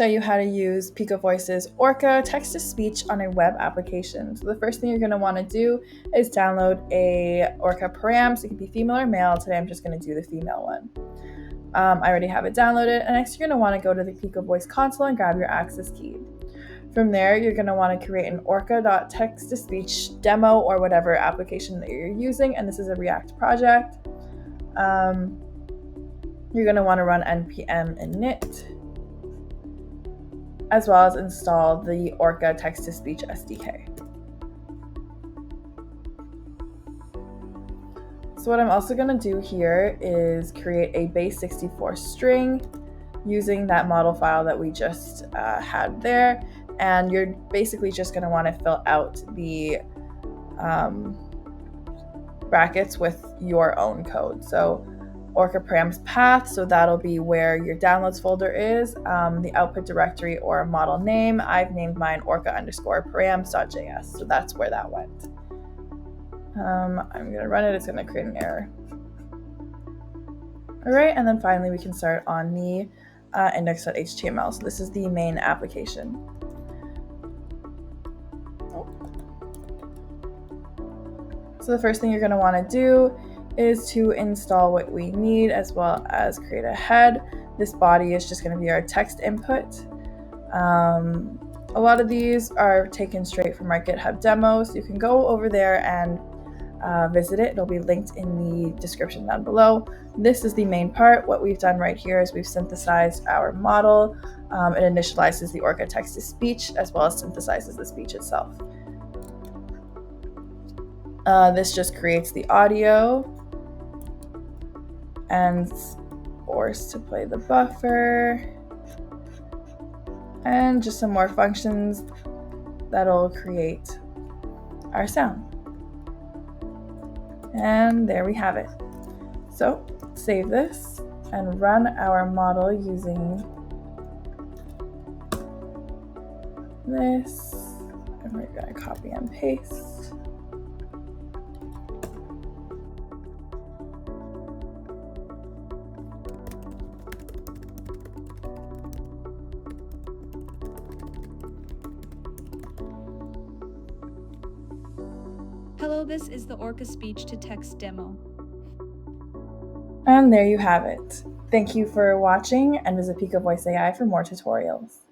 show you how to use Picovoice's Orca text-to-speech on a web application. So the first thing you're going to want to do is download a Orca Params. It can be female or male. Today I'm just going to do the female one. I already have it downloaded, and next you're going to want to go to the Picovoice console and grab your access key. From there, you're going to want to create an orca.text-to-speech demo or whatever application that you're using, and this is a React project. You're going to want to run npm init, as well as install the Orca text-to-speech SDK. So what I'm also going to do here is create a base64 string using that model file that we just had there. And you're basically just going to want to fill out the brackets with your own code. So Orca params path, so that'll be where your downloads folder is, the output directory or model name. I've named mine orca_params.js, so that's where that went. I'm going to run it, it's going to create an error. All right, and then finally we can start on the index.html. So this is the main application. So the first thing you're going to want to do is to install what we need, as well as create a head. This body is just going to be our text input. A lot of these are taken straight from our GitHub demo, so you can go over there and visit it. It'll be linked in the description down below. This is the main part. What we've done right here is we've synthesized our model. It initializes the Orca text-to-speech, as well as synthesizes the speech itself. This just creates the audio and force to play the buffer, and just some more functions that'll create our sound. And there we have it. So save this and run our model using this, and we're going to copy and paste. Hello, this is the Orca speech-to-text demo. And there you have it. Thank you for watching, and visit Picovoice AI for more tutorials.